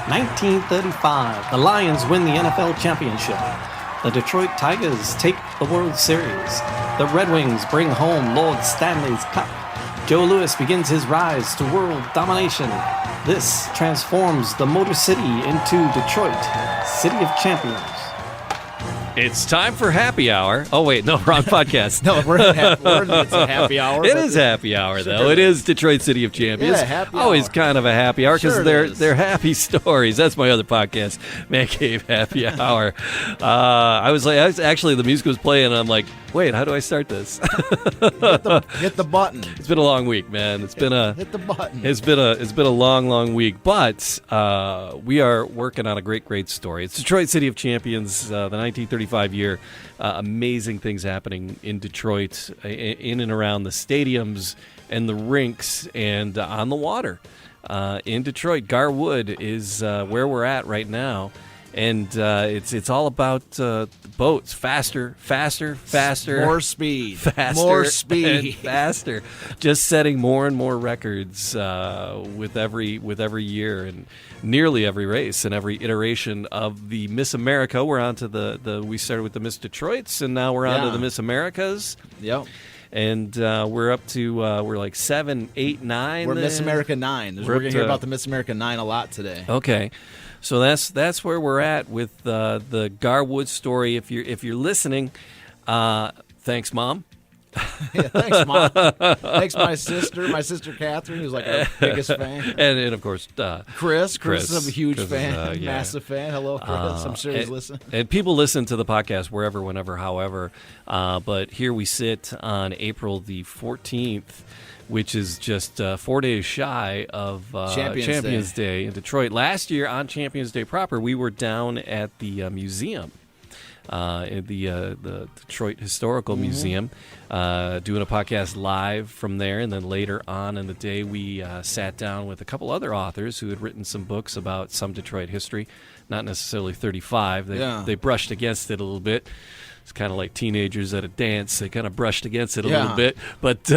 1935, the Lions win the NFL championship. The Detroit Tigers take the World Series. The Red Wings bring home Lord Stanley's Cup. Joe Louis begins his rise to world domination. This transforms the Motor City into Detroit, City of Champions. It's time for happy hour. Oh, wait, no, wrong podcast. No, it's a happy hour. It is happy hour, though. It is Detroit City of Champions. Yeah, happy Always hour. kind of a happy hour because Sure they're happy stories. That's my other podcast, Man Cave Happy Hour. I was actually, the music was playing, and I'm like, wait, how do I start this? Hit the button. It's been a long week, man. Hit the button. It's been a long week, but we are working on a great story. It's Detroit City of Champions, the 1935 year. Amazing things happening in Detroit, in and around the stadiums and the rinks and on the water. In Detroit, Gar Wood is where we're at right now. And it's all about boats, faster, More speed, and faster. Just setting more and more records with every year and nearly every race and every iteration of the Miss America. We're on to we started with the Miss Detroits, and now we're on to the Miss Americas. Yep. And we're up to we're like 7, 8, 9. We're Miss America 9. We're going to hear about the Miss America 9 a lot today. Okay. So that's where we're at with the Gar Wood story. If you're listening, thanks, Mom. Yeah, thanks, Mom. Thanks, my sister Catherine, who's like our biggest fan, and of course Chris is a huge fan, yeah. massive fan. Hello, Chris. I'm sure he's listening. And people listen to the podcast wherever, whenever, however. But here we sit on April the 14th. Which is just 4 days shy of Champions Day in Detroit. Last year on Champions Day proper, we were down at the museum, at the Detroit Historical Museum, doing a podcast live from there. And then later on in the day, we sat down with a couple other authors who had written some books about some Detroit history, not necessarily 35. They brushed against it a little bit. It's kind of like teenagers at a dance. They kind of brushed against it a little bit, but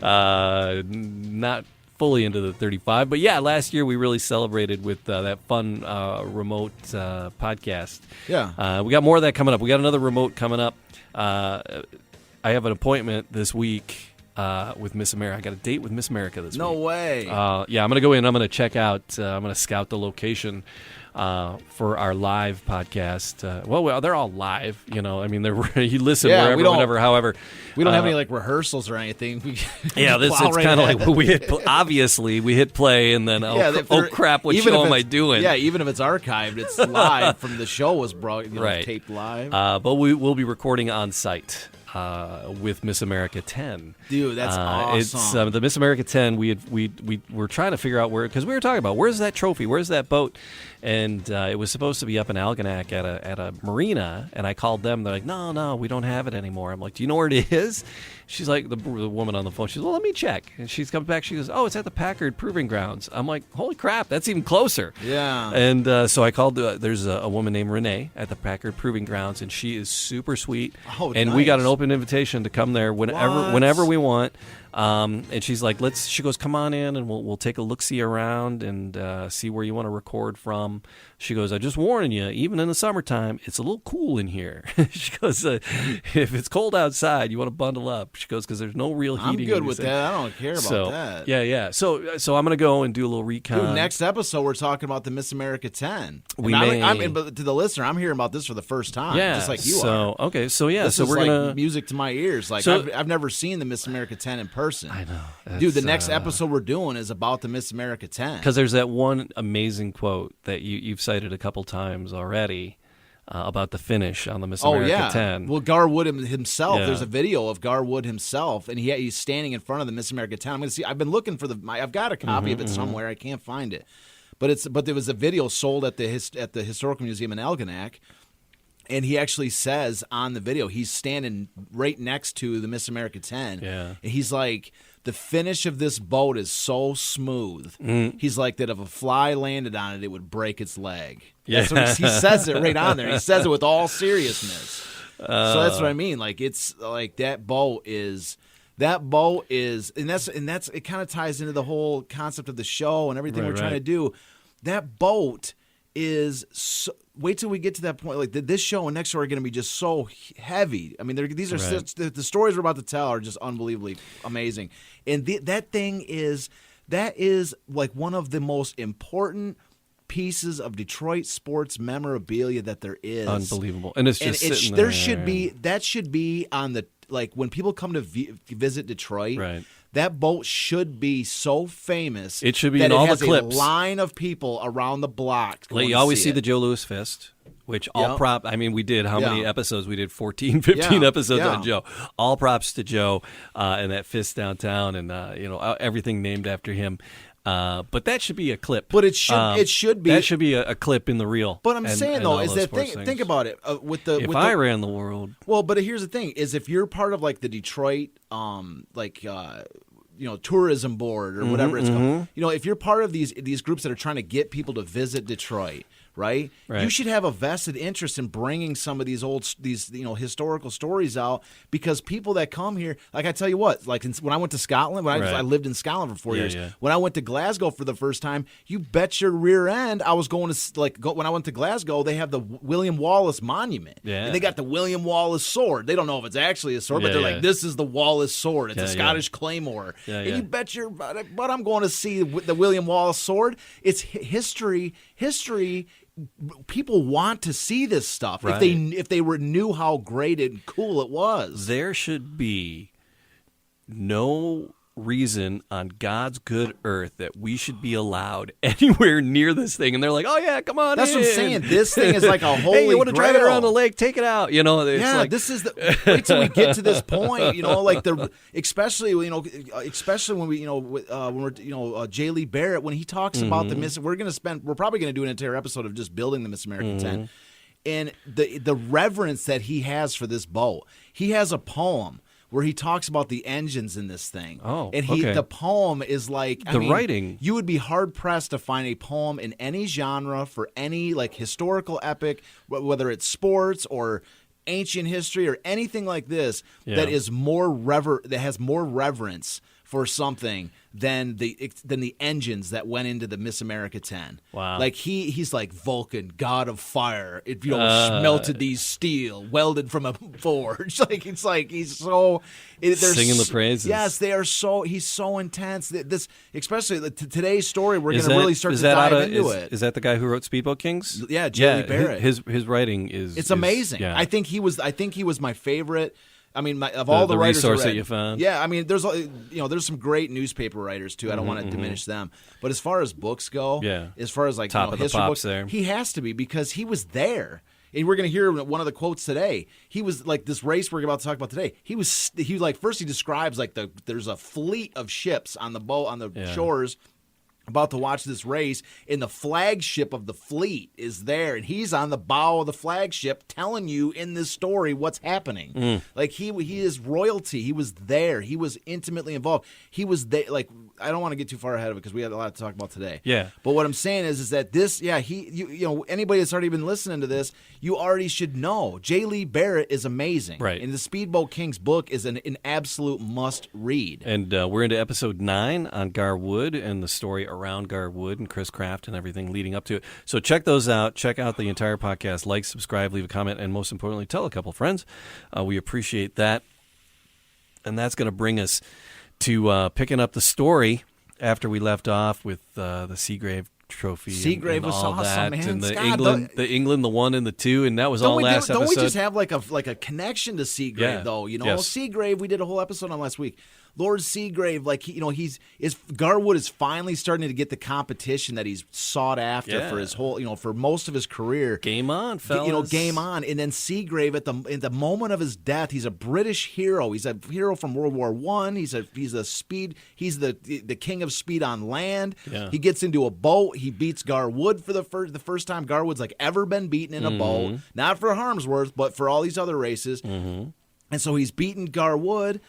not fully into the 35. But yeah, last year we really celebrated with that fun remote podcast. Yeah. We got more of that coming up. We got another remote coming up. I have an appointment this week with Miss America. I got a date with Miss America this week. No way. Yeah, I'm going to go in. I'm going to check out. I'm going to scout the location for our live podcast. Well, they're all live, you know. I mean, you listen wherever, whenever, however. We don't have any like rehearsrsals or anything. It's kind of like we hit. Obviously, we hit play, and then crap, what show am I doing? Yeah, even if it's archived, it's live from the show was brought, taped live. But we will be recording on site. With Miss America 10. Dude, that's awesome. It's the Miss America 10. We were trying to figure out where, because we were talking about where's that trophy, where's that boat, and it was supposed to be up in Algonac at a marina. And I called them. They're like, no, we don't have it anymore. I'm like, do you know where it is? She's like, the woman on the phone. She's like, well, let me check. And she comes back. She goes, oh, it's at the Packard Proving Grounds. I'm like, holy crap, that's even closer. Yeah. And so I called. There's a woman named Renee at the Packard Proving Grounds, and she is super sweet. Oh, and nice. we got an open invitation to come there whenever we want. And she's like, she goes, come on in, and we'll take a look-see around and see where you want to record from. She goes, I'm just warning you, even in the summertime, it's a little cool in here. She goes, if it's cold outside, you want to bundle up. She goes, because there's no real heating. I'm good with that. I don't care about that. Yeah. So I'm going to go and do a little recon. Dude, next episode, we're talking about the Miss America 10. But to the listener, I'm hearing about this for the first time, just like you are. Okay, so yeah. This so is we're like going to... music to my ears. Like, I've never seen the Miss America 10 in person. I know. Dude, the next episode we're doing is about the Miss America 10. Because there's that one amazing quote that you've cited a couple times already about the finish on the Miss America 10. Well, Gar Wood himself, there's a video of Gar Wood himself, and he's standing in front of the Miss America 10. I'm going to see. I've been looking for I've got a copy of it somewhere. I can't find it. But there was a video sold at the Historical Museum in Algonac. And he actually says on the video, he's standing right next to the Miss America 10. Yeah. And he's like, the finish of this boat is so smooth. He's like that if a fly landed on it, it would break its leg. Yeah. He says it right on there. He says it with all seriousness. So that's what I mean. Like, it's like that boat is, and that's it kind of ties into the whole concept of the show and everything we're trying to do. that boat is so, wait till we get to that point. Like this show and next show are going to be just so heavy. I mean, these are the stories we're about to tell are just unbelievably amazing. And that is like one of the most important pieces of Detroit sports memorabilia that there is. Unbelievable. And it's just sitting there. That should be on the, like, when people come to visit Detroit. Right. That boat should be so famous. It should be in all the clips. It has a line of people around the block. Like you always see the Joe Louis fist, which all prop. I mean, we did how many episodes? We did 14, 15 episodes on Joe. All props to Joe and that fist downtown, and everything named after him. But that should be a clip. But it should be. That should be a clip in the reel. But I'm saying though is that think about it if I ran the world. Well, but here's the thing: is if you're part of like the Detroit, tourism board or whatever it's called. If you're part of these groups that are trying to get people to visit Detroit. Right? You should have a vested interest in bringing some of these historical stories out, because people that come here, like I tell you what, like when I went to Scotland, I lived in Scotland for 4 years. When I went to Glasgow for the first time, you bet your rear end I was going to when I went to Glasgow, they have the William Wallace Monument, and they got the William Wallace sword. They don't know if it's actually a sword, but they're like, this is the Wallace sword. It's a Scottish claymore, and you bet your but I'm going to see the William Wallace sword. It's history. People want to see this stuff if they knew how great and cool it was. There should be no reason on God's good earth that we should be allowed anywhere near this thing. And they're like, oh yeah, come on. That's what I'm saying. This thing is like a holy hey, you want to grail. drive it around the lake? Take it out. This is wait till we get to this point. Especially when we're J. Lee Barrett, when he talks about the Miss. We're probably going to do an entire episode of just building the Miss America 10, and the reverence that he has for this boat. He has a poem where he talks about the engines in this thing. Oh, and the poem is like writing. You would be hard pressed to find a poem in any genre for any like historical epic, whether it's sports or ancient history or anything like this, that is that has more reverence for something than the engines that went into the Miss America 10. Wow. Like he's like Vulcan, god of fire. It melted these steel, welded from a forge. He's so singing the praises. Yes, they are so. He's so intense. This, especially today's story, we're going to really start to dive into it. Is that the guy who wrote Speedboat Kings? Yeah, J. Lee Barrett. His writing is amazing. Yeah. I think he was my favorite. I mean, of all the writers resource I read, that you found. Yeah, I mean, there's some great newspaper writers too. I don't want to diminish them, but as far as books go, as far as top of the history pops books, there. he has to be, because he was there. And we're going to hear one of the quotes today. He was like, this race we're about to talk about today. He was like, first he describes like there's a fleet of ships on the shores about to watch this race, and the flagship of the fleet is there, and he's on the bow of the flagship telling you in this story what's happening. Like he is royalty. He was there. He was intimately involved. He was there. Like, I don't want to get too far ahead of it because we had a lot to talk about today. Yeah. But what I'm saying is that this, anybody that's already been listening to this, you already should know. J. Lee Barrett is amazing. Right. And the Speedboat Kings book is an absolute must read. And we're into episode 9 on Gar Wood and the story around Gar Wood and Chris Kraft and everything leading up to it. So check those out. Check out the entire podcast. Like, subscribe, leave a comment, and most importantly, tell a couple friends. We appreciate that. And that's going to bring us to picking up the story after we left off with the Segrave Trophy. Segrave and was all awesome, that, man. and the Scott, England, the 1 and the 2, and that was all last episode. Don't we just have like a connection to Segrave though? Yes. Segrave. We did a whole episode on last week. Lord Segrave, like Gar Wood is finally starting to get the competition that he's sought after for his whole, for most of his career. Game on, fellas. Game on. And then Segrave, in the moment of his death, he's a British hero. He's a hero from World War I. He's the king of speed on land. Yeah. He gets into a boat. He beats Gar Wood for the first time Gar Wood's like ever been beaten in a boat. Not for Harmsworth, but for all these other races. And so he's beaten Gar Wood.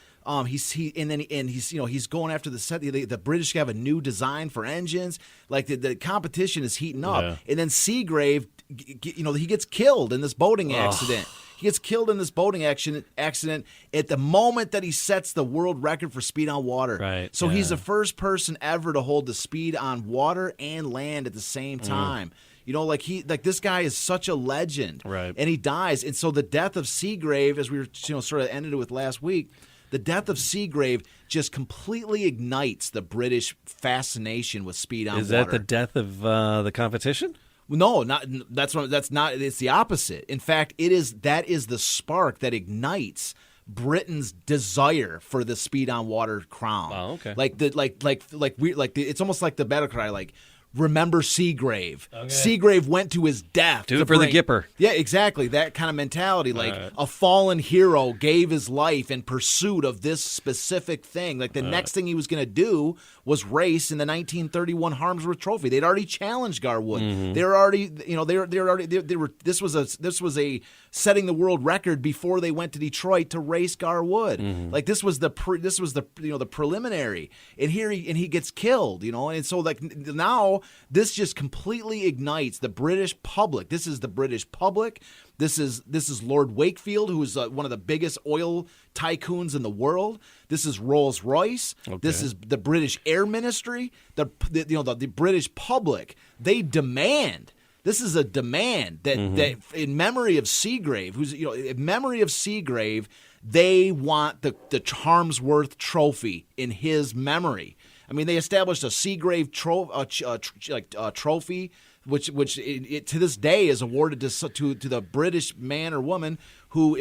He's going after the set. The British have a new design for engines. Like the competition is heating up, and then Segrave, he gets killed in this boating accident. He gets killed in this boating accident at the moment that he sets the world record for speed on water. Right. So he's the first person ever to hold the speed on water and land at the same time. This guy is such a legend. Right. And he dies. And so the death of Segrave, as we were sort of ended it with last week, the death of Segrave just completely ignites the British fascination with speed on water. Is that the death of the competition? No, that's not. It's the opposite. In fact, that is the spark that ignites Britain's desire for the speed on water crown. Oh, okay. It's almost like the battle cry, like, remember Segrave. Okay. Segrave went to his death. Do it for the Gipper. Yeah, exactly. That kind of mentality. Like a fallen hero gave his life in pursuit of this specific thing. Like the next thing he was going to do was race in the 1931 Harmsworth Trophy. They'd already challenged Gar Wood. They were already, this was a setting the world record before they went to Detroit to race Gar Wood. Like this was the preliminary. And here he gets killed, and so like now this just completely ignites the British public. This is the British public. This is Lord Wakefield, who is one of the biggest oil tycoons in the world. This is Rolls-Royce. Okay. This is the British Air Ministry. The British public. They demand. This is a demand that in memory of Segrave, they want the Harmsworth Trophy in his memory. I mean, they established a Segrave trophy, which to this day is awarded to the British man or woman who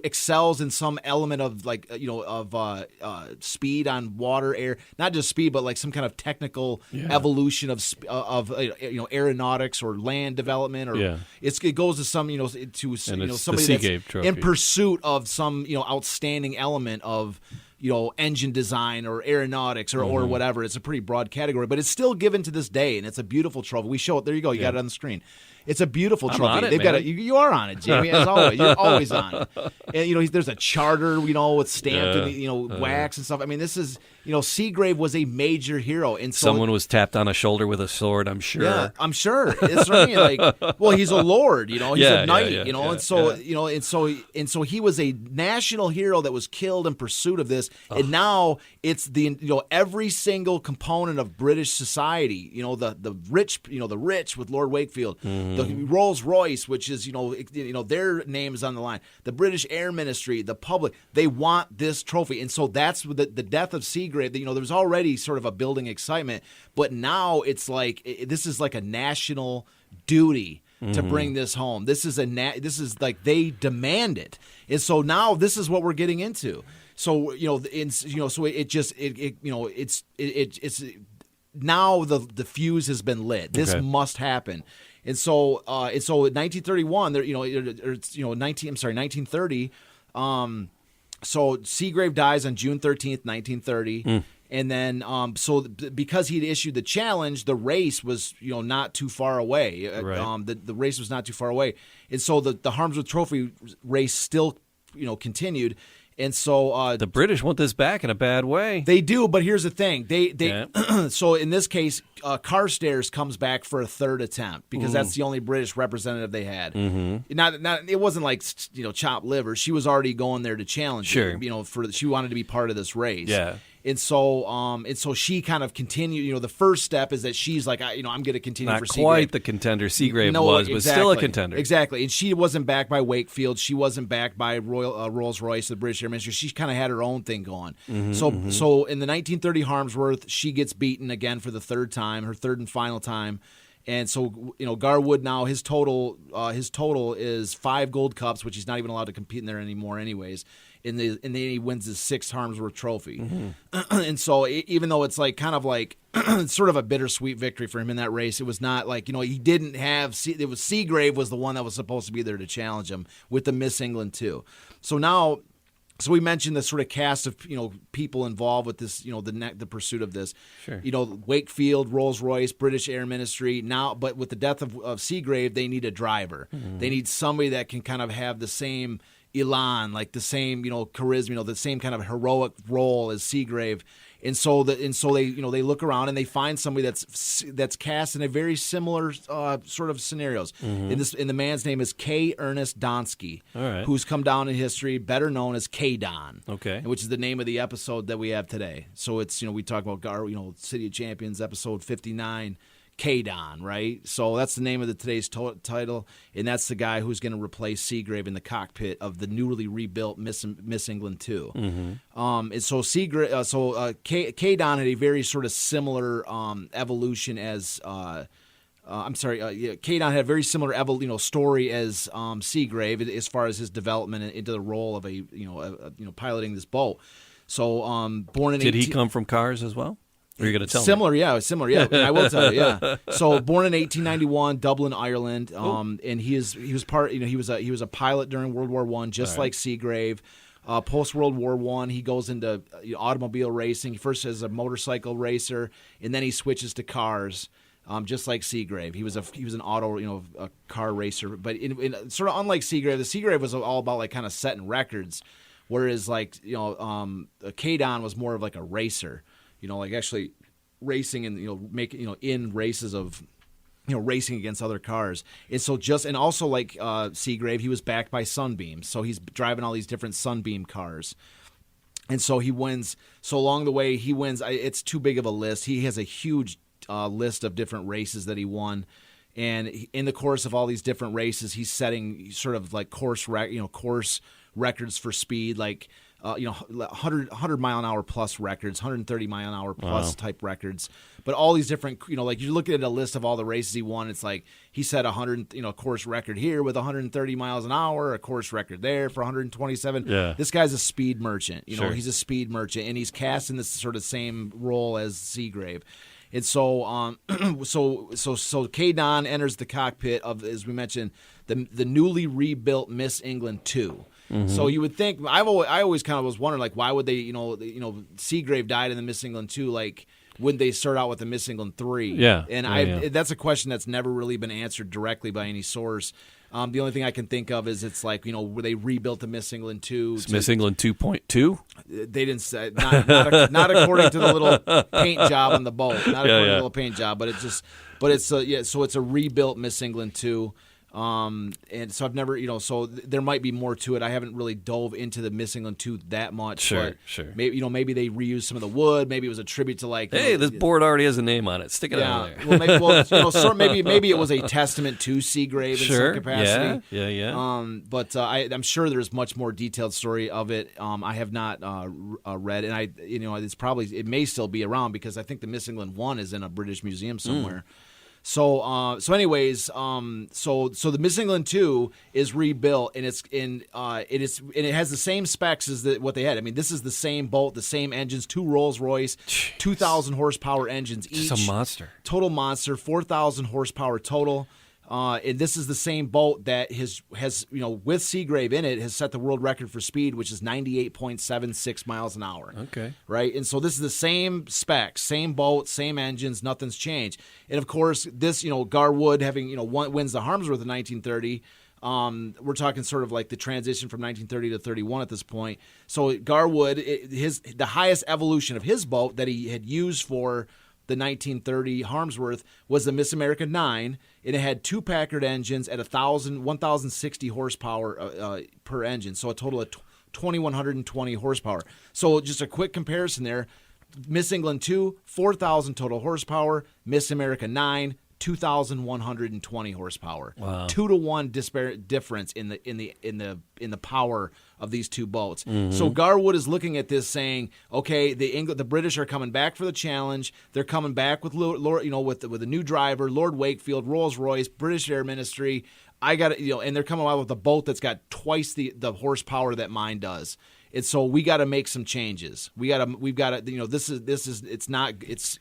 excels in some element of speed on water, air, not just speed, but like some kind of technical evolution of aeronautics or land development, or it goes to some somebody that's in pursuit of some outstanding element of engine design or aeronautics or whatever. It's a pretty broad category, but it's still given to this day, and it's a beautiful trophy. We show it. There you go. You got it on the screen. It's a beautiful trophy. I'm on it, They've man. got it. You are on it, Jamie, as always. You're always on it. And there's a charter, with stamped and wax and stuff. I mean, this is Segrave was a major hero, and so someone was tapped on a shoulder with a sword. I'm sure. Yeah, I'm sure. It's what I mean. Like, well, he's a lord. He's a knight. And so he was a national hero that was killed in pursuit of this, and now it's every single component of British society. The rich with Lord Wakefield. The Rolls-Royce, which is, their name is on the line. The British Air Ministry, the public, they want this trophy. And so that's the death of Segrave. There was already sort of a building excitement, but now it's like, this is like a national duty to bring this home. This is like they demand it. And so now this is what we're getting into. So, it's now the fuse has been lit. This must happen. And so in 1931, 1930. So Segrave dies on June 13th, 1930. And then, because he'd issued the challenge, the race was, not too far away. Right. The race was not too far away. And so the Harmsworth Trophy race still, continued. And so the British want this back in a bad way. They do, but here's the thing. So in this case, Carstairs comes back for a third attempt because that's the only British representative they had. It wasn't like chopped liver. She was already going there to challenge. Sure. She wanted to be part of this race. Yeah. And so she kind of continued. The first step is that she's like, I'm going to continue for Segrave. Not quite the contender Segrave was, but still a contender. Exactly. And she wasn't backed by Wakefield. She wasn't backed by Rolls-Royce, the British Air Ministry. She kind of had her own thing going. So in the 1930 Harmsworth, she gets beaten again for the third time, her third and final time. And so, Gar Wood now, his total is 5 gold cups, which he's not even allowed to compete in there anymore anyways. And then he wins his 6th Harmsworth Trophy. And so even though it's like kind of like sort of a bittersweet victory for him in that race, it was not like, he didn't have – it was Segrave was the one that was supposed to be there to challenge him with the Miss England too. So now – so we mentioned the sort of cast of people involved with this, the pursuit of this. Sure. Wakefield, Rolls-Royce, British Air Ministry. Now, but with the death of Segrave, they need a driver. They need somebody that can kind of have the same elan, like the same charisma, the same kind of heroic role as Segrave. And so they they look around and they find somebody that's cast in a very similar sort of scenarios. Mm-hmm. And the man's name is Kaye Ernest Donsky, All right. who's come down in history, better known as K-Don. Okay. Which is the name of the episode that we have today. So it's we talk about Gar, City of Champions episode 59. K-Don, right? So that's the name of today's title, and that's the guy who's going to replace Segrave in the cockpit of the newly rebuilt Miss England 2. Mm-hmm. And so K-Don had a very sort of similar evolution as K-Don had a very similar story as Segrave as far as his development into the role of piloting this boat. So born in Did he come from cars as well? Or are you going to tell similar, me? Yeah. And I will tell you, yeah. So born in 1891, Dublin, Ireland, and he was a pilot during World War I, just like Segrave. Post World War I, he goes into automobile racing. He first as a motorcycle racer, and then he switches to cars. Just like Segrave, he was an auto, a car racer. But in sort of unlike Segrave, the Segrave was all about like kind of setting records, whereas like K-Don was more of like a racer. Like actually racing and making in races of racing against other cars. And so and also like Segrave, he was backed by Sunbeam, so he's driving all these different Sunbeam cars. And so he wins. So along the way, he wins. It's too big of a list. He has a huge list of different races that he won. And in the course of all these different races, he's setting sort of like course records for speed, like 100 mile an hour plus records, 130 mile an hour plus type records. But all these different, like you're looking at a list of all the races he won. It's like he set 100, course record here with 130 miles an hour, a course record there for 127. Yeah. This guy's a speed merchant. Sure. He's a speed merchant, and he's cast in this sort of same role as Segrave. And so, so K-Don enters the cockpit of, as we mentioned, the newly rebuilt Miss England 2. Mm-hmm. So you would think I always kind of was wondering, like, why would they Segrave died in the Miss England 2, like wouldn't they start out with the Miss England 3? Yeah, and that's a question that's never really been answered directly by any source. The only thing I can think of is it's like where they rebuilt the Miss England 2. Miss England 2.2. They didn't say not according to the little paint job on the boat. Not according to the little paint job, but so it's a rebuilt Miss England 2. And so I've never, so there might be more to it. I haven't really dove into the Miss England 2 that much. Sure. Maybe they reused some of the wood. Maybe it was a tribute to like. Hey, this board already has a name on it. Stick it on there. Maybe it was a testament to Segrave in some capacity. Yeah. But I'm sure there's much more detailed story of it. I have not read, and it may still be around because I think the Miss England 1 is in a British museum somewhere. So anyways, so the Miss England 2 is rebuilt, and it has the same specs as what they had. I mean, this is the same boat, the same engines, 2 Rolls-Royce, 2,000 horsepower engines each. Just a monster. Total monster, 4,000 horsepower total. And this is the same boat that has with Segrave in it has set the world record for speed, which is 98.76 miles an hour. Okay. Right? And so this is the same specs, same boat, same engines, nothing's changed. And of course, this, Gar Wood having, wins the Harmsworth in 1930. We're talking sort of like the transition from 1930 to 31 at this point. So Gar Wood, the highest evolution of his boat that he had used for the 1930 Harmsworth was the Miss America 9, and it had 2 Packard engines at 1,060 horsepower per engine, so a total of 2,120 horsepower. So just a quick comparison there: Miss England 2, 4,000 total horsepower; Miss America 9, 2,120 horsepower. Wow. 2-to-1 disparate difference in the power of these two boats. Mm-hmm. So Gar Wood is looking at this, saying, okay, the British are coming back for the challenge. They're coming back with with a new driver, Lord Wakefield, Rolls-Royce, British Air Ministry. I got and they're coming out with a boat that's got twice the horsepower that mine does. And so we got to make some changes. We've got to,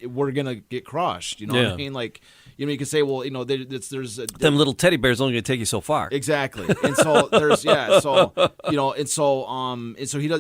we're going to get crushed. You know what I mean? Like, you can say, well, there's them little teddy bears only going to take you so far. Exactly. And so there's, so he does,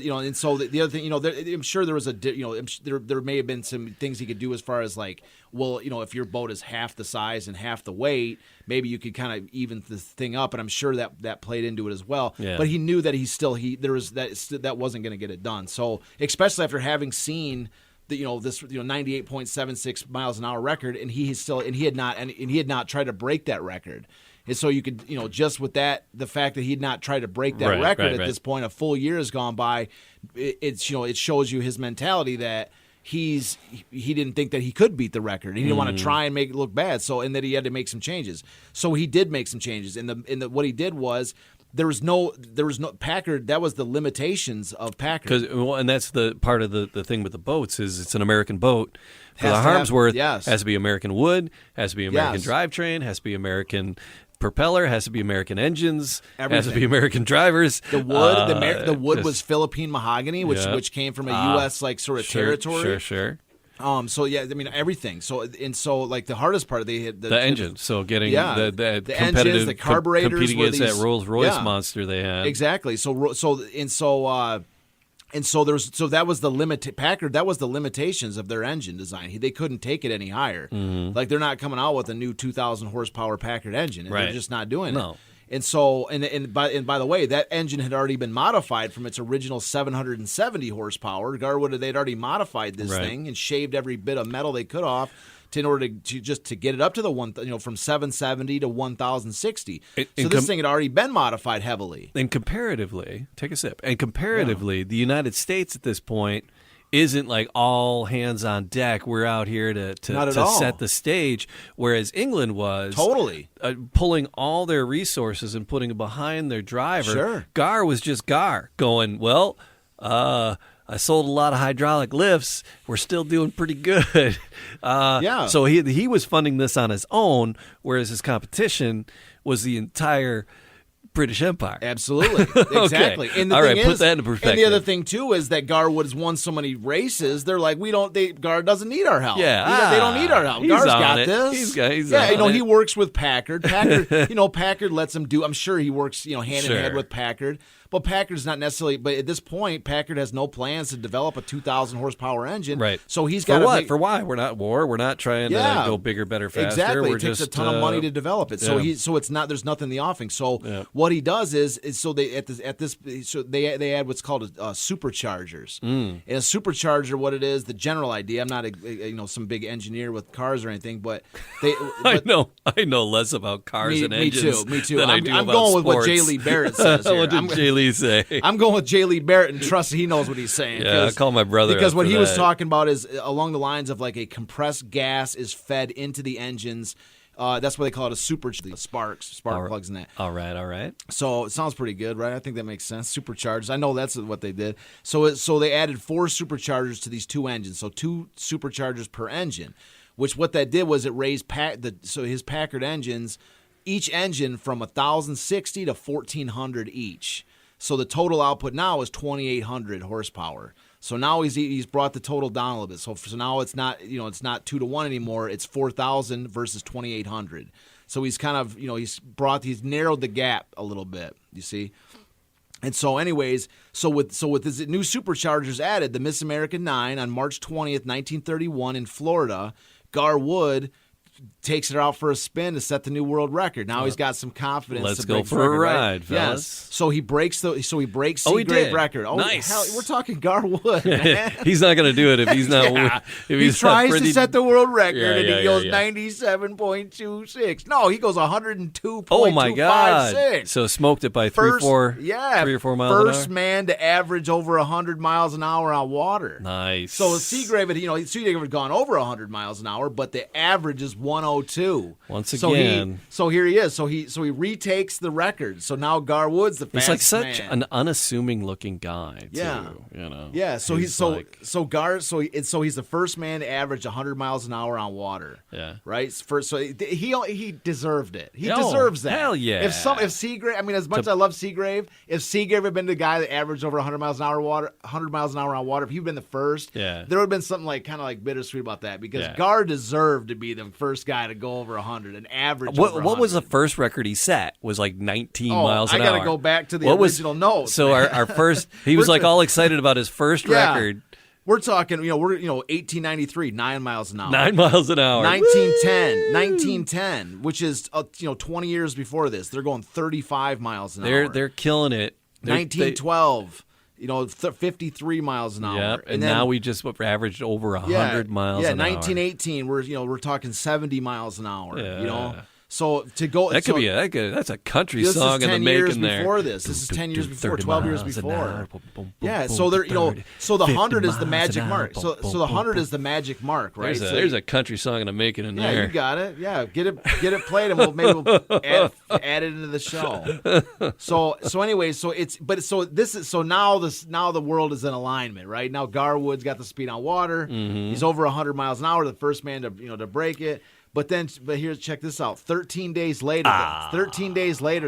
and so the other thing, I'm sure there was there may have been some things he could do as far as like, well, if your boat is half the size and half the weight, maybe you could kind of even the thing up, and I'm sure that played into it as well. Yeah. But he knew that that wasn't going to get it done. So especially after having seen this 98.76 miles an hour record, and he had not tried to break that record. And so you could, just with that, the fact that he had not tried to break that record at this point, a full year has gone by. It shows you his mentality that he didn't think that he could beat the record. He didn't want to try and make it look bad. And that he had to make some changes. So he did make some changes. And what he did was there was no Packard. That was the limitations of Packard. And that's the part of the thing with the boats is it's an American boat. For the Harmsworth, has to be American wood, has to be American drivetrain, has to be American propeller, has to be American engines, has to be American drivers. The wood, the wood was Philippine mahogany, which came from a U.S. territory. Sure. So everything. So like the hardest part they had the engine. So getting the competitive engines, the carburetors, competing against that Rolls Royce monster they had. Exactly. So that was the Packard. That was the limitations of their engine design. They couldn't take it any higher. Mm-hmm. Like they're not coming out with a new 2,000 horsepower Packard engine. And they're just not doing it. And so, and by the way, that engine had already been modified from its original 770 horsepower. Gar Wood, they'd already modified this thing and shaved every bit of metal they could off in order to get it up to the from 770 to 1,060. So this thing had already been modified heavily. And comparatively, take a sip. And comparatively, the United States at this point isn't like all hands on deck. We're out here to set the stage, whereas England was totally pulling all their resources and putting it behind their driver. Sure. Gar was just Gar going, well, I sold a lot of hydraulic lifts. We're still doing pretty good. So he was funding this on his own, whereas his competition was the entire British Empire. Absolutely. Exactly. Okay. And the all thing right, put that into perspective. And the other thing, too, is that Gar Wood has won so many races, they're like, Gar doesn't need our help. Yeah. They don't need our help. Gar's got this. He's on it. He works with Packard. Packard lets him do, I'm sure he works, hand in hand with Packard. But Packard's not necessarily, but at this point, Packard has no plans to develop a 2,000 horsepower engine. Right. So he's got For why? We're not war. We're not trying to go bigger, better, faster. Exactly. We're it takes a ton of money to develop it. So it's not. There's nothing in the offing. So what he does is they add what's called superchargers. And a supercharger, what it is, the general idea. I'm not some big engineer with cars or anything, but I know less about cars and engines. Me too. Than I'm about going with sports. what J. Lee Barrett says here. What did J. Lee say? I'm going with J. Lee Barrett and trust he knows what he's saying. Yeah, I call my brother. Because what he was talking about is along the lines of like a compressed gas is fed into the engines. That's why they call it a spark plugs in that. All right. So it sounds pretty good, right? I think that makes sense. Superchargers. I know that's what they did. So they added 4 superchargers to these 2 engines. So 2 superchargers per engine, which what that did was it raised his Packard engines, each engine from 1,060 to 1,400 each. So the total output now is 2,800 horsepower. So now he's brought the total down a little bit. So now it's not 2-to-1 anymore. It's 4,000 versus 2,800. So he's kind of he's narrowed the gap a little bit. You see, and so anyways, with his new superchargers added, the Miss America 9 on March 20th, 1931 in Florida, Gar Wood takes it out for a spin to set the new world record. Now he's got some confidence. Let's to go break for the record, a ride, right? fellas. Yes. So he breaks Segrave record. Oh, nice. Hell, we're talking Gar Wood, man. He's not going to do it if he's not. If he he's tries not to set the world record and he goes 97.26. No, he goes 102.256. Oh my God! So smoked it by 3 or 4 miles an hour. First man to average over 100 miles an hour on water. Nice. So Segrave had gone over 100 miles an hour, but the average is 102. Once again. So here he is. So he retakes the record. So now Gar Wood's the fastest man. He's like such an unassuming looking guy, too. Yeah. So he's the first man to average 100 miles an hour on water. Yeah. Right. He deserved it. He deserves that. Hell yeah. If Segrave, as much as I love Segrave, if Segrave had been the guy that averaged over 100 miles an hour on water, if he'd been the first, there would have been something kind of bittersweet about that because Gar deserved to be the first guy to go over 100, an average. What was the first record he set? Was like 19 miles an hour. I got to go back to the original notes. So our first, he was all excited about his first record. We're talking, 1893, 9 miles an hour. 9 miles an hour. 1910, which is 20 years before this. They're going 35 miles an hour. They're killing it. 1912. 53 miles an hour. Yep. And then, now we just averaged over 100 miles an hour. 1918, we're talking 70 miles an hour. Yeah. So to go, that's a country song in the making there. Before this is 10 years before, 12 years before. Yeah, so there, so the 100 is the magic mark. So the 100 is the magic mark, right? There's a country song in the making in there. Yeah, you got it. Yeah, get it played, and we'll add it into the show. So anyway, now the world is in alignment, right? Now Gar Wood's got the speed on water. Mm-hmm. He's over 100 miles an hour, the first man to break it. But check this out. 13 days later,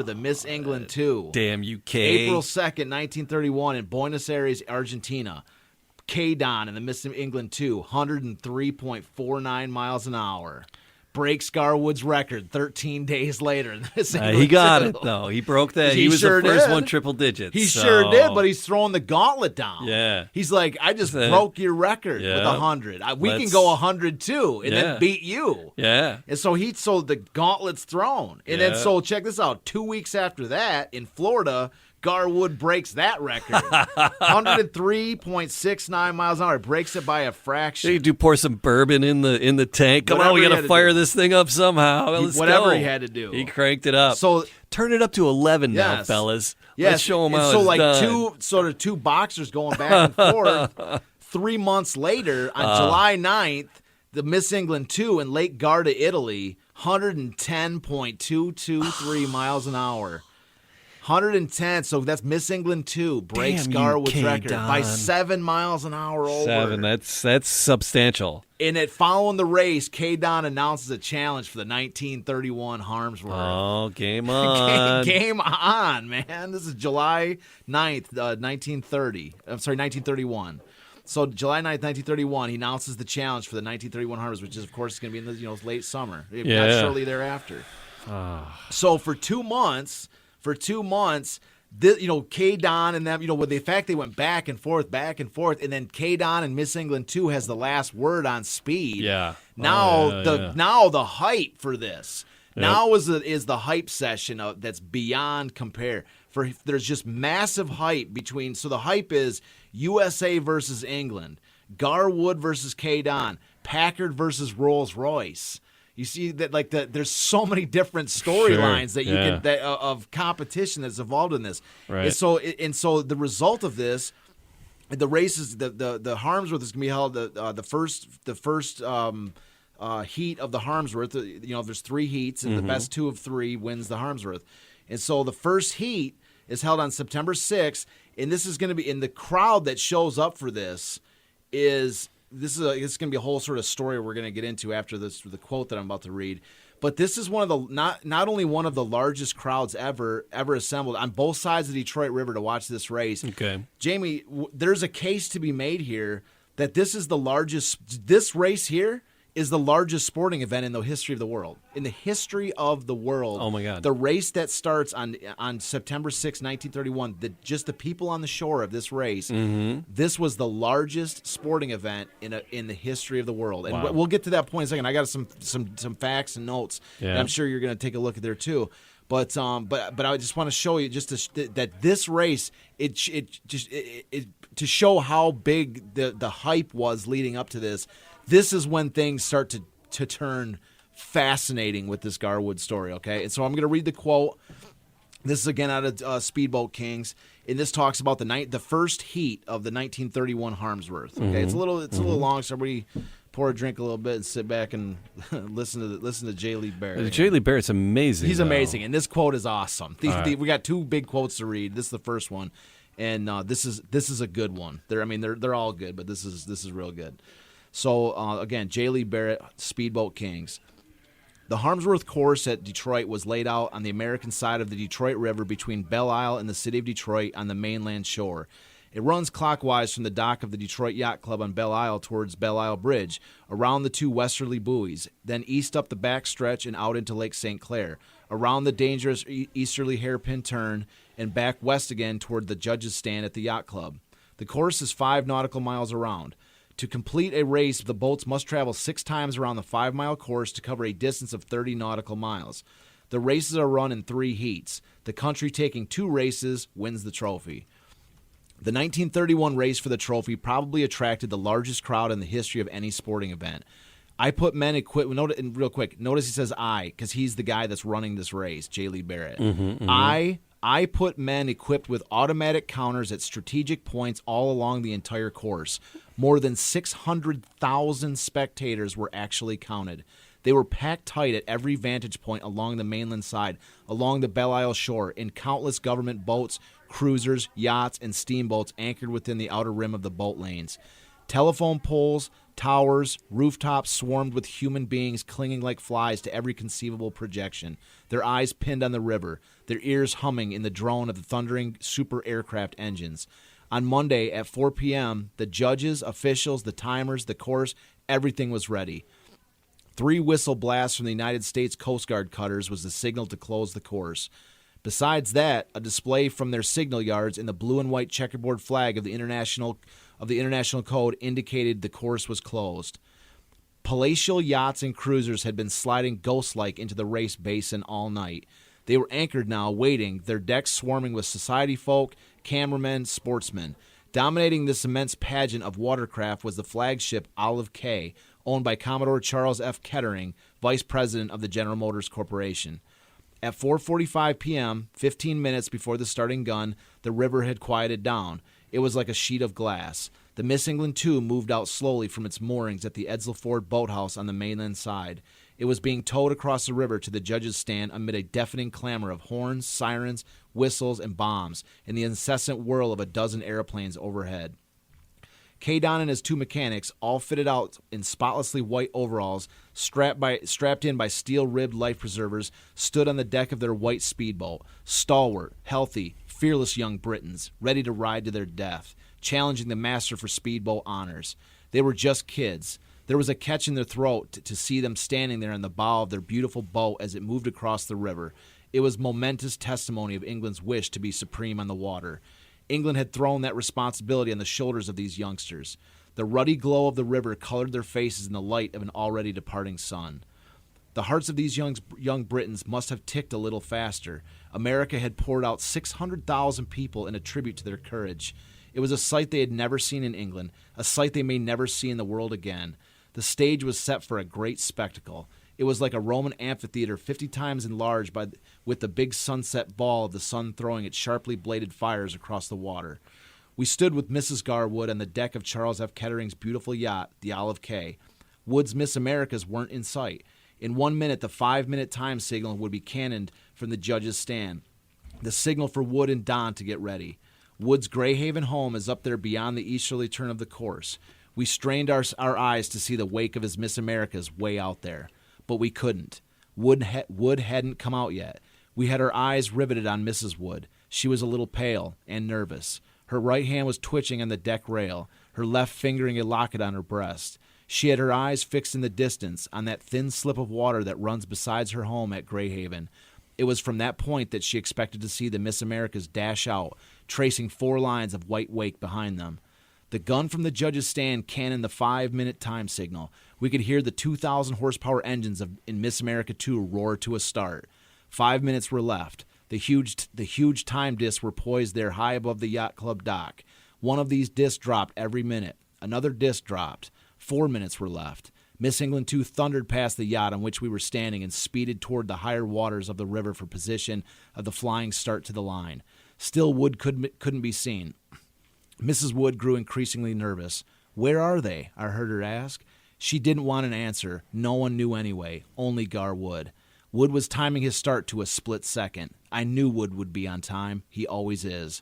the Miss England 2. Damn you, Kaye. April 2nd, 1931, in Buenos Aires, Argentina. Kaye in the Miss England 2, 103.49 miles an hour. Breaks Gar Wood's record 13 days later. He got it, though. He broke that. He was the first one triple digits. He sure did, but he's throwing the gauntlet down. Yeah. He's like, I just broke your record with 100. We can go 100 too and then beat you. Yeah. And so the gauntlet's thrown. And then check this out. 2 weeks after that, in Florida, Gar Wood breaks that record. 103.69 miles an hour. Breaks it by a fraction. You do pour some bourbon in the tank. Come on, we got to fire this thing up somehow. Let's whatever go. He had to do. He cranked it up. So turn it up to 11 now, fellas. Yes. Let's show them how so it's like done. two boxers going back and forth. 3 months later, on July 9th, the Miss England 2 in Lake Garda, Italy, 110.223 miles an hour. 110, so that's Miss England 2 breaks Gar Wood's record by 7 miles an hour over. 7, that's substantial. And following the race, Kaye announces a challenge for the 1931 Harmsworth. Oh, game on. Game on, man. This is July 9th, 1931. So July 9th, 1931, he announces the challenge for the 1931 Harmsworth, which is, of course, going to be in the late summer, if not shortly thereafter. So for 2 months, Kaye and them, with the fact they went back and forth, and then Kaye and Miss England 2 has the last word on speed. Yeah. Now the hype for this. Yep. Now is the hype session that's beyond compare. There's just massive hype between. So the hype is USA versus England, Gar Wood versus Kaye, Packard versus Rolls Royce. You see that there's so many different storylines that you can of competition that's involved in this. Right. And so the result of this, the races, the Harmsworth is going to be held the first heat of the Harmsworth. There's 3 heats, and the best 2 of 3 wins the Harmsworth. And so the first heat is held on September 6th, and this is going to be in the crowd that shows up for this is. It's going to be a whole sort of story we're going to get into after the quote that I'm about to read. But this is one of the not only one of the largest crowds ever assembled on both sides of the Detroit River to watch this race. Okay, Jamie, there's a case to be made here that this race here is the largest sporting event in the history of the world. In the history of the world. Oh, my God. The race that starts on September 6, 1931, just the people on the shore of this race, this was the largest sporting event in the history of the world. And we'll get to that point in a second. I got some facts and notes, and I'm sure you're going to take a look at there too. But I just want to show you that this race, to show how big the hype was leading up to this. This is when things start to turn fascinating with this Gar Wood story, okay? And so I'm going to read the quote. This is again out of Speedboat Kings, and this talks about the first heat of the 1931 Harmsworth. Okay, it's a little long, so everybody pour a drink a little bit and sit back and listen to J. Lee Barrett. J. Lee Barrett's amazing. He's amazing, and this quote is awesome. We got 2 big quotes to read. This is the first one, and this is a good one. They're all good, but this is real good. So, again, J. Lee Barrett, Speedboat Kings. The Harmsworth course at Detroit was laid out on the American side of the Detroit River between Belle Isle and the city of Detroit on the mainland shore. It runs clockwise from the dock of the Detroit Yacht Club on Belle Isle towards Belle Isle Bridge, around the 2 westerly buoys, then east up the back stretch and out into Lake St. Clair, around the dangerous easterly hairpin turn, and back west again toward the judges' stand at the Yacht Club. The course is 5 nautical miles around. To complete a race, the boats must travel 6 times around the 5-mile course to cover a distance of 30 nautical miles. The races are run in 3 heats. The country taking 2 races wins the trophy. The 1931 race for the trophy probably attracted the largest crowd in the history of any sporting event. I put men equipped. Real quick, notice he says I, because he's the guy that's running this race, J. Lee Barrett. I put men equipped with automatic counters at strategic points all along the entire course. More than 600,000 spectators were actually counted. They were packed tight at every vantage point along the mainland side, along the Belle Isle shore, in countless government boats, cruisers, yachts, and steamboats anchored within the outer rim of the boat lanes. Telephone poles, towers, rooftops swarmed with human beings clinging like flies to every conceivable projection, their eyes pinned on the river, their ears humming in the drone of the thundering super aircraft engines. On Monday at 4 p.m., the judges, officials, the timers, the course, everything was ready. 3 whistle blasts from the United States Coast Guard cutters was the signal to close the course. Besides that, a display from their signal yards in the blue and white checkerboard flag of the International Code indicated the course was closed. Palatial yachts and cruisers had been sliding ghost-like into the race basin all night. They were anchored now, waiting, their decks swarming with society folk, cameramen, sportsmen. Dominating this immense pageant of watercraft was the flagship Olive Kaye, owned by Commodore Charles F. Kettering, Vice President of the General Motors Corporation. At 4:45 p.m., 15 minutes before the starting gun, the river had quieted down. It was like a sheet of glass. The Miss England II moved out slowly from its moorings at the Edsel Ford boathouse on the mainland side. It was being towed across the river to the judges' stand amid a deafening clamor of horns, sirens, whistles, and bombs, and the incessant whirl of a dozen airplanes overhead. Kaye Don and his 2 mechanics, all fitted out in spotlessly white overalls, strapped in by steel-ribbed life preservers, stood on the deck of their white speedboat, stalwart, healthy, fearless young Britons, ready to ride to their death, challenging the master for speedboat honors. They were just kids. There was a catch in their throat to see them standing there in the bow of their beautiful boat as it moved across the river. It was momentous testimony of England's wish to be supreme on the water. England had thrown that responsibility on the shoulders of these youngsters. The ruddy glow of the river colored their faces in the light of an already departing sun. The hearts of these young Britons must have ticked a little faster. America had poured out 600,000 people in a tribute to their courage. It was a sight they had never seen in England, a sight they may never see in the world again. The stage was set for a great spectacle. It was like a Roman amphitheater 50 times enlarged with the big sunset ball of the sun throwing its sharply bladed fires across the water. We stood with Mrs. Gar Wood on the deck of Charles F. Kettering's beautiful yacht, the Olive Kaye. Wood's Miss Americas weren't in sight. In 1 minute, the 5-minute time signal would be cannoned from the judges' stand, the signal for Wood and Don to get ready. Wood's Greyhaven home is up there beyond the easterly turn of the course. We strained our eyes to see the wake of his Miss Americas way out there. But we couldn't. Wood hadn't come out yet. We had our eyes riveted on Mrs. Wood. She was a little pale and nervous. Her right hand was twitching on the deck rail, her left fingering a locket on her breast. She had her eyes fixed in the distance on that thin slip of water that runs beside her home at Greyhaven. It was from that point that she expected to see the Miss Americas dash out, tracing 4 lines of white wake behind them. The gun from the judge's stand cannoned the 5-minute time signal. We could hear the 2,000 horsepower engines in Miss America 2 roar to a start. 5 minutes were left. The huge time discs were poised there high above the yacht club dock. One of these discs dropped every minute. Another disc dropped. 4 minutes were left. Miss England 2 thundered past the yacht on which we were standing and speeded toward the higher waters of the river for position of the flying start to the line. Still, Wood couldn't be seen. Mrs. Wood grew increasingly nervous. "Where are they?" I heard her ask. She didn't want an answer. No one knew anyway. Only Gar Wood. Wood was timing his start to a split second. I knew Wood would be on time. He always is.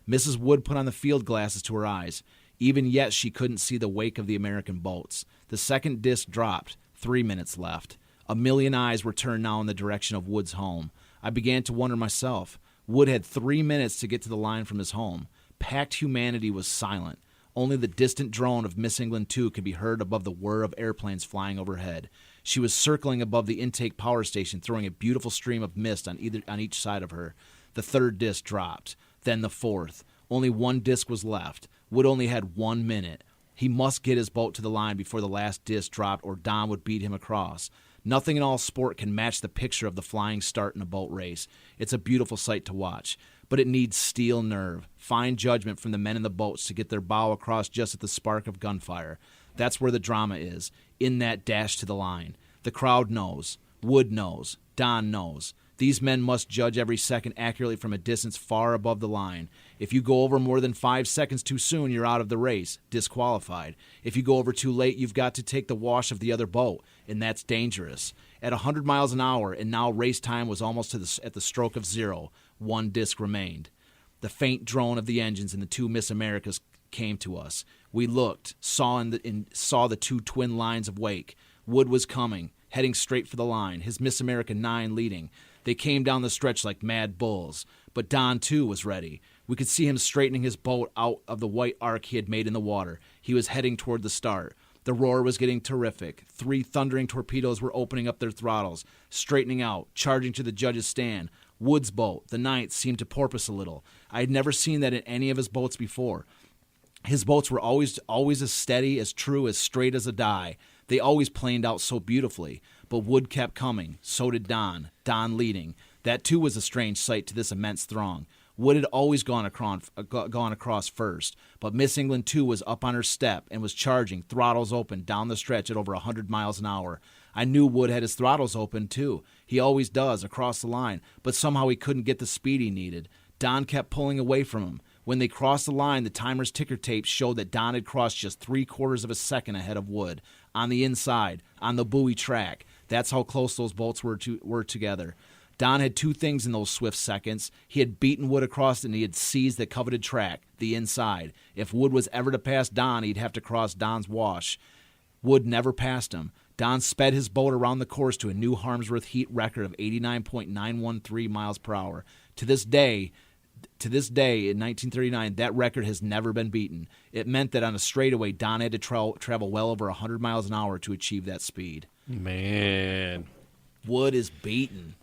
Mrs. Wood put on the field glasses to her eyes. Even yet she couldn't see the wake of the American boats. The second disc dropped. 3 minutes left. A million eyes were turned now in the direction of Wood's home. I began to wonder myself. Wood had 3 minutes to get to the line from his home. Packed humanity was silent. Only the distant drone of Miss England 2 could be heard above the whir of airplanes flying overhead. She was circling above the intake power station, throwing a beautiful stream of mist on each side of her. The third disc dropped. Then the fourth. Only one disc was left. Wood only had 1 minute. He must get his boat to the line before the last disc dropped, or Don would beat him across. Nothing in all sport can match the picture of the flying start in a boat race. It's a beautiful sight to watch. but it needs steel nerve, fine judgment from the men in the boats to get their bow across just at the spark of gunfire. That's where the drama is, in that dash to the line. The crowd knows. Wood knows. Don knows. These men must judge every second accurately from a distance far above the line. If you go over more than 5 seconds too soon, you're out of the race, disqualified. If you go over too late, you've got to take the wash of the other boat, and that's dangerous. At 100 miles an hour, and now race time was almost at the stroke of 0, 1 disc remained. The faint drone of the engines in the 2 Miss Americas came to us. We looked, saw the 2 twin lines of wake. Wood was coming, heading straight for the line, his Miss America 9 leading. They came down the stretch like mad bulls, but Don, too, was ready. We could see him straightening his boat out of the white arc he had made in the water. He was heading toward the start. The roar was getting terrific. 3 thundering torpedoes were opening up their throttles, straightening out, charging to the judge's stand. Wood's boat, the 9th, seemed to porpoise a little. I had never seen that in any of his boats before. His boats were always as steady, as true, as straight as a die. They always planed out so beautifully. But Wood kept coming. So did Don leading. That, too, was a strange sight to this immense throng. Wood had always gone across first, but Miss England, too, was up on her step and was charging, throttles open, down the stretch at over 100 miles an hour. I knew Wood had his throttles open, too. He always does, across the line, but somehow he couldn't get the speed he needed. Don kept pulling away from him. When they crossed the line, the timer's ticker tape showed that Don had crossed just 3/4 of a second ahead of Wood, on the inside, on the buoy track. That's how close those boats were together. Don had 2 things in those swift seconds. He had beaten Wood across and he had seized the coveted track, the inside. If Wood was ever to pass Don, he'd have to cross Don's wash. Wood never passed him. Don sped his boat around the course to a new Harmsworth heat record of 89.913 miles per hour. To this day, in 1939, that record has never been beaten. It meant that on a straightaway, Don had to travel well over 100 miles an hour to achieve that speed. Man. Wood is beaten.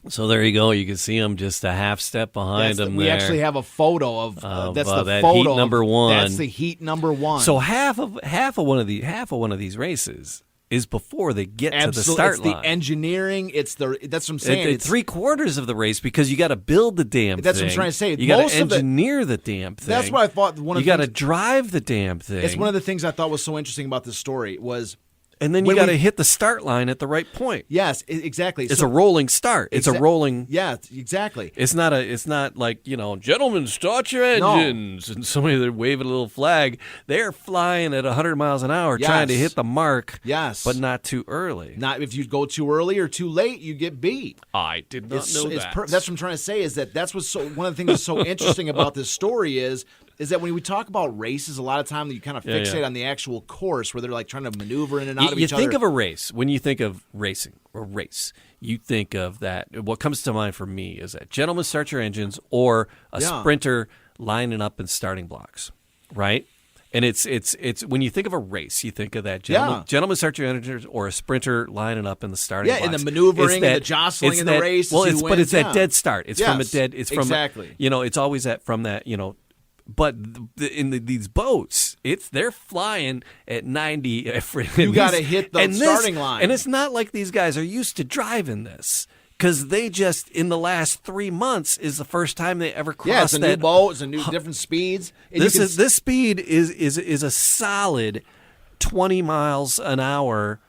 So there you go. You can see him just a half step behind him. We actually have a photo of that's the that photo heat number 1. That's the heat number 1. So half of one of these races is before they get to the start line. It's the engineering. That's what I'm saying. It's 3/4 of the race because you got to build the damn thing. That's what I'm trying to say. You got to engineer the damn thing. That's what I thought. You got to drive the damn thing. It's one of the things I thought was so interesting about this story was. And then you got to hit the start line at the right point. Yes, exactly. It's a rolling start. It's a rolling. Yeah, exactly. It's not like, gentlemen, start your engines. No. And somebody they're waving a little flag. They're flying at 100 miles an hour trying to hit the mark. Yes. But not too early. Not if you go too early or too late, you get beat. I did not know that. That's what I'm trying to say is that's what's one of the things that's so interesting about this story is that when we talk about races, a lot of time you kind of fixate on the actual course where they're like trying to maneuver in and out of each other. You think of a race. When you think of racing or race, you think of that. What comes to mind for me is that gentlemen start your engines or a sprinter lining up in starting blocks, right? And it's when you think of a race, you think of that gentlemen start your engines or a sprinter lining up in the starting blocks. Yeah, and the maneuvering and the jostling in the race. Well, but it's that dead start. It's from a dead. It's from exactly. It's always from that. But in these boats, they're flying at 90. You got to hit the starting line. And it's not like these guys are used to driving this because they just, in the last 3 months, is the first time they ever crossed that. Yeah, it's a new boat. It's a new different speeds. This speed is a solid 20 miles an hour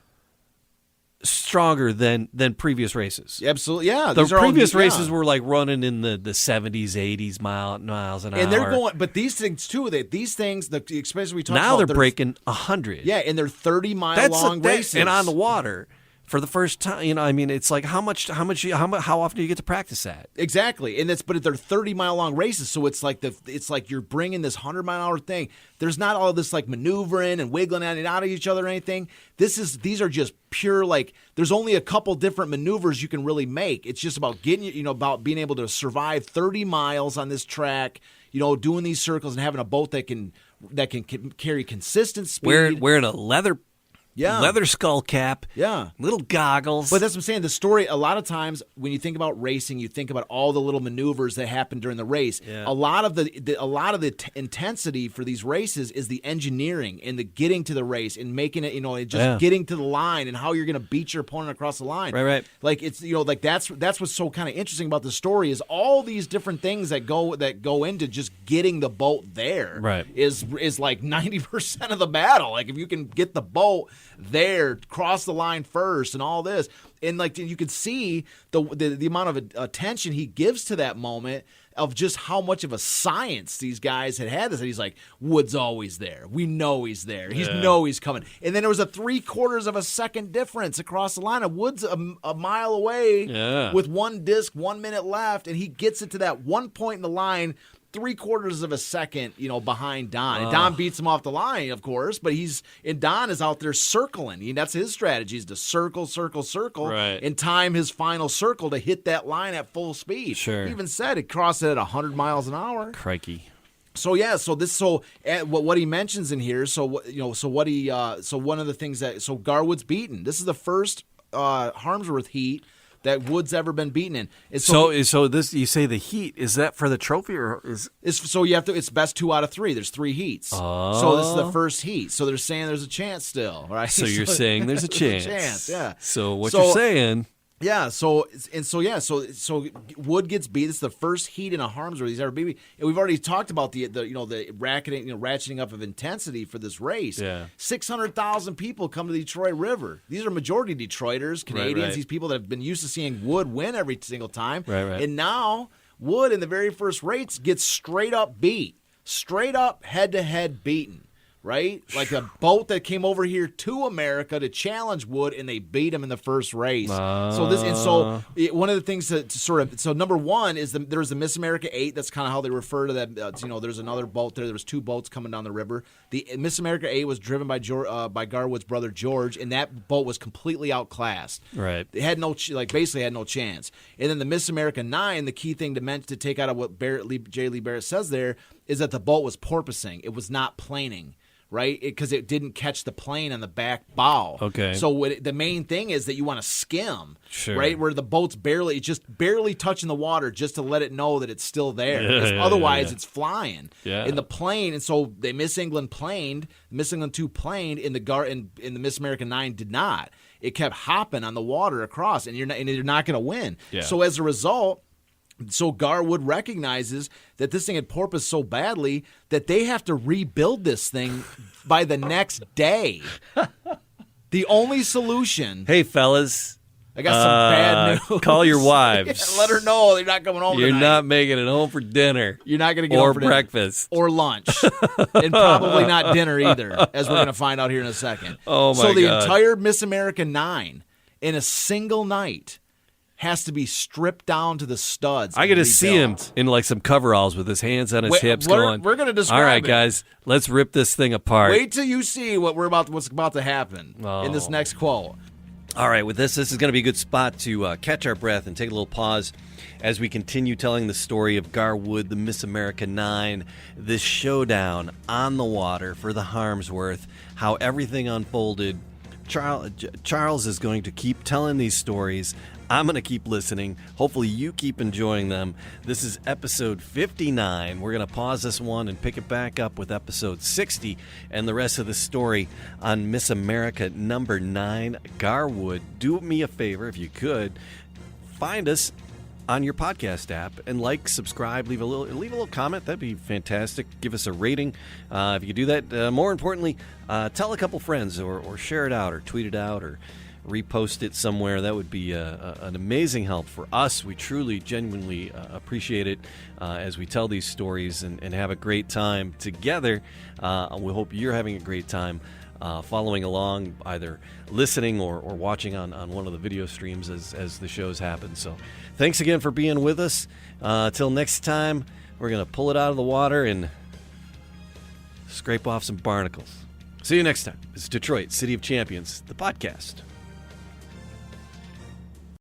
stronger than previous races. Absolutely, yeah. The previous races were like running in the 70s, 80s miles an hour. And they're going, but these things too. Especially we talk now about they're breaking 100. Yeah, and they're 30-mile long races, and on the water. For the first time, it's like how often do you get to practice that? Exactly, and but they're 30-mile long races, so it's like you're bringing this 100-mile-an-hour thing. There's not all this like maneuvering and wiggling in and out of each other or anything. These are just pure there's only a couple different maneuvers you can really make. It's just about getting about being able to survive 30 miles on this track. Doing these circles and having a boat that can carry consistent speed. Wearing a leather Yeah. Leather skull cap. Yeah. Little goggles. But that's what I'm saying. The story, a lot of times when you think about racing, you think about all the little maneuvers that happen during the race. Yeah. A lot of the intensity for these races is the engineering and the getting to the race and making it, and just getting to the line and how you're going to beat your opponent across the line. Right. Like it's, like that's what's so kind of interesting about the story is all these different things that go into just getting the boat there. Right. Is like 90% of the battle. Like if you can get the boat there, cross the line first, and all this, and like you could see the amount of attention he gives to that moment of just how much of a science these guys had this. And he's like, Wood's always there. We know he's there. Know he's coming. And then there was a 3/4 of a second difference across the line. And Wood's a mile away with one disc, 1 minute left, and he gets it to that one point in the line. 3/4 of a second, behind Don. And Don beats him off the line, of course, but Don is out there circling. That's his strategy, is to circle, right, and time his final circle to hit that line at full speed. Sure. He even said it crossed it at 100 miles an hour. Crikey. So what he mentions in here, one of the things that Gar Wood's beaten. This is the first Harmsworth heat that Wood's ever been beaten in. So this, you say the heat, is that for the trophy, or is it's best 2 out of 3. There's 3 heats. Oh. So this is the first heat. So they're saying there's a chance still, right? So you're saying there's a chance. There's a chance, yeah. So what you're saying. Yeah, so Wood gets beat. It's the first heat in a Harmsworth he's ever beat. And we've already talked about the ratcheting up of intensity for this race. Yeah. 600,000 people come to the Detroit River. These are majority Detroiters, Canadians, right. These people that have been used to seeing Wood win every single time. Right. And now Wood in the very first race gets straight up beat. Straight up head-to-head beaten. Right? Like a boat that came over here to America to challenge Wood, and they beat him in the first race. One of the things number one is there's the Miss America 8. That's kind of how they refer to that. There's another boat there. There was 2 boats coming down the river. The Miss America 8 was driven by Gar Wood's brother George, and that boat was completely outclassed. Right. They had basically had no chance. And then the Miss America 9, the key thing to take out of what J. Lee Barrett says there is that the boat was porpoising. It was not planing. Right, because it didn't catch the plane on the back bow. Okay. So the main thing is that you want to skim, sure, right, where the boat's barely touching the water, just to let it know that it's still there. Otherwise, it's flying. Yeah. In the plane, and so the Miss England 2 planed, in the Miss America 9 did not. It kept hopping on the water across, and you're not going to win. Yeah. So as a result. So Gar Wood recognizes that this thing had porpoised so badly that they have to rebuild this thing by the next day. The only solution. Hey, fellas. I got some bad news. Call your wives. Let her know they're not coming home You're tonight. not making it home for dinner. You're not going to get home for dinner. Or breakfast. Or lunch. And probably not dinner either, as we're going to find out here in a second. Oh, my God. So the entire Miss America 9 in a single night has to be stripped down to the studs. I got to see him in like some coveralls with his hands on his hips going. We're going to describe all right, it. Guys, let's rip this thing apart. Wait till you see what's about to happen in this next quote. All right, with this is going to be a good spot to catch our breath and take a little pause as we continue telling the story of Gar Wood, the Miss America 9, this showdown on the water for the Harmsworth, how everything unfolded. Charles is going to keep telling these stories. I'm going to keep listening. Hopefully you keep enjoying them. This is episode 59. We're going to pause this one and pick it back up with episode 60 and the rest of the story on Miss America number 9, Gar Wood. Do me a favor, if you could, find us on your podcast app and subscribe, leave a little comment. That'd be fantastic. Give us a rating if you could do that. More importantly, tell a couple friends or share it out or tweet it out or repost it somewhere. That would be an amazing help for us. We truly, genuinely appreciate it as we tell these stories and have a great time together. We hope you're having a great time following along, either listening or watching on one of the video streams as the shows happen. So thanks again for being with us. Till next time, we're going to pull it out of the water and scrape off some barnacles. See you next time. It's Detroit, City of Champions, the podcast.